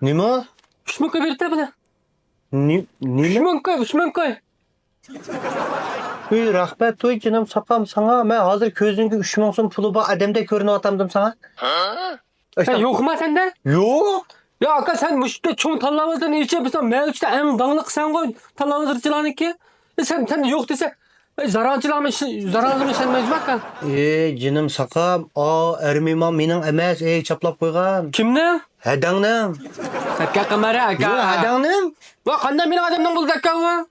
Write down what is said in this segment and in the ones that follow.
Nima? 3 ming koy beribdi buni. Nima? 3 ming koy, 3 ming koy. Ey rahmet toy canım sakam sana. Ben hazır közünge 3 ming so'm puli bor adamda ko'rinib atamdim sana. Sen yok mu sende? Yo'q. Ya aka sen bu işte çoğun tallavızda ne içe bilsen mevcut işte en dağınık sen koy tallavızırcılarınki. Sen yok dese zararcılarımı sen mecbur kan. Canım sakam. Ermimam mening emas. Chaplab qo'ygan. Kimden? Hadangning. Aka kamera aka. Yo'q, hadangning. Va qanday benim adamdan buldu aka va?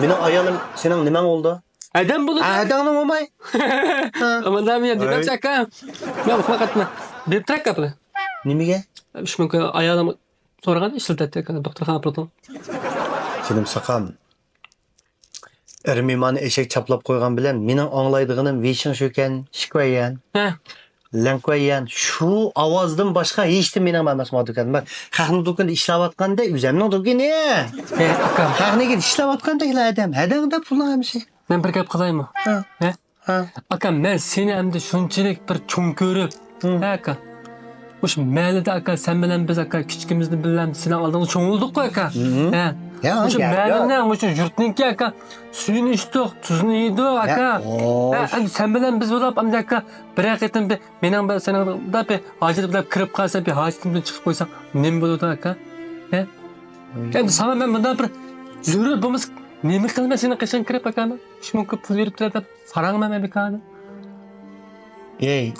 Mening ayolim sening nimang oldu? Adam buldu. Hadangning olmay. Aman da ya dedim aka. Ya bakma katma. Bir trak kapı. Nimaga? Şu mümkün ayağım soragan işletti aka doktorxona aparatam. Canım sakam. Ermimani eshak chaplab qo'ygan bilan mening anglaydiganim veshin sho'kan, shikvayan. He. Lankoyan şu ovozdan boshqa hech kim mening emas modukan. Ben xalqning do'konida ishlayotganda o'zimning do'koni. He aka. Xalqniga ishlayotganda adam hadangda pul olmasa. Ben bir gap qılayım. Ha. He. Ha. Aka ben seni hem de şunçilik bir çoğun görüp. He aka. Hoş mahallede aka sen bilen biz aka küçükümüzde bilen seni aldığımız çoğun olduk mu aka? He. Ya, Hoş ya, mahalleden hoş yurtninki aka suyunu içtik tuzunu yedik aka. He. Hem sen bilen biz olap hem de aka bir hakiyetin bir benim senin da bir hacet bile kırıp kalsa bir hacetimden çıkıp koysam ne bulurdu aka? He. Yani sana ben bundan bir zürür bulmuş nemi kılma seni kışın kırıp aka mı? Şu mümkün pul verip durar sarang mı bir kanı? Ey.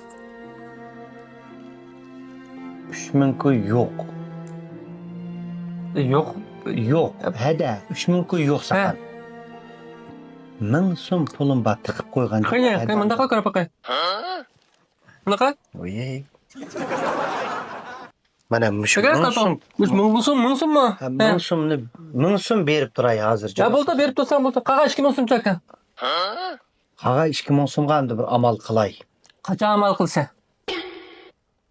3 ming yo'q. Yok. Yo'q. Hada 3 ming yo'q sakam. 1000 so'm pulim bor tiqib qo'ygan. Kaya, manda kal kara pakai. Manda kal? Oy. Mana mushu Şaka 1000 kal. so'm. Mungsun mu? 1000 so'mni 1000 so'm berib turay hozircha. Ya buldu berip dursan buldu. Kağa 2 mungsun çaka. Qaga 2000 so'mga endi bir amal qilay. Kaça amal kılsa.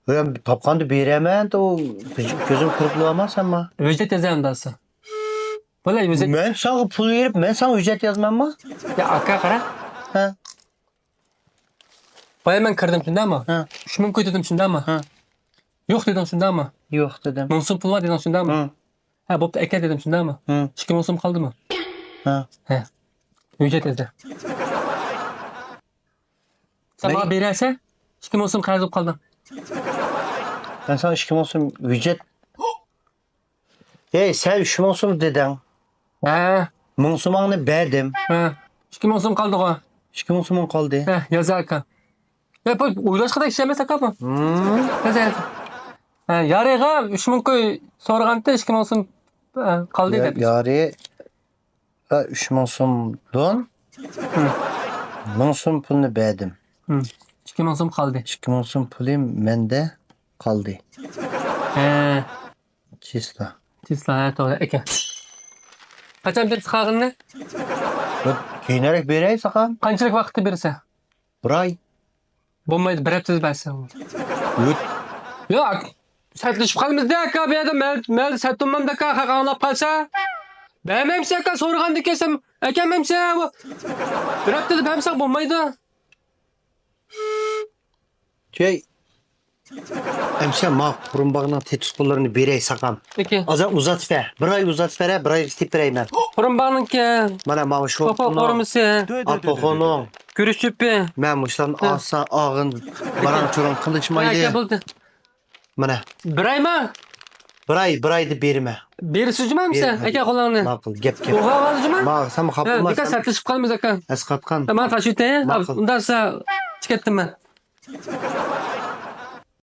Ben topqandı beraman, o gözüm kırıklıqamaz ama. Ücret yazayım dası. Böyle ücret. Ben sana pul verip, ben sana ücret yazmam mı? Ya akka kara. Ha. Baya ben kırdım şimdi ama. Ha. 3 mung koy dedim şimdi ama. Ha. Yok dedim şimdi ama. Yok dedim. Mungsun pul var dedim şimdi ama. Hı. Ha bopta eke dedim şimdi ama. Hı. 2 mungsum kaldı mı? Ha. He. Ücret yazdı. Sen Ne? bana bererse 2 mungsum kaybolup kaldım. Ben sana 2000 so'm ücret. Hey sen 3000 so'm dedin. He. 1000 so'mni berdim. He. 2 mungsum kaldı o. 2000 so'm qoldi. He yazar akka. Ya bu uylaşkada işlemez akka mı? Yazar yazar. He yarıga 3 mung koy sorganda 2 mungsum kaldı dedi. Yari 3000 so'mdan 1000 so'm pulni berdim. 2 mungsum kaldı. 2000 so'm pulim mende qoldi. He. Чисто. Tisla ha doğru eke. Kaçan bir sıkağın ne? Keyinroq beray sakam. Qanchalik vaqtda bersa? Bir oy. Bo'lmaydi, bir haftada bersa. O't. Yo'q. Satlashib qolamiz-da aka, bu yerda men satolmamda aka, qaqanlab qolsa. Bermamsa aka, so'raganda kelsam, akamamsa bir haftada bersa bo'lmaydi. Şey. Emse ma qurumbağına tetis kollarını beray sakam. Peki. Azar uzat ver. Bir ay uzat ver, bir ay istip vereyim ben. Qurumbanınki. Mana ma şu. Papa qorumisi. Apoxonun. Görüşüp. Men muşlan asa ağın baran çoran Aka kılıçmaydı. bo'ldi. Mana Bir aymi? bir ayda berme. Berishijmamsa aka qo'llarni. Maqul gap. O'g'a oldimi? Ma sen xapılmaz. Bitta satlashib qolamiz aka. Asqatqan. Tamam taşıyın. Ma'qul. Undan sonra çıkarttım ben.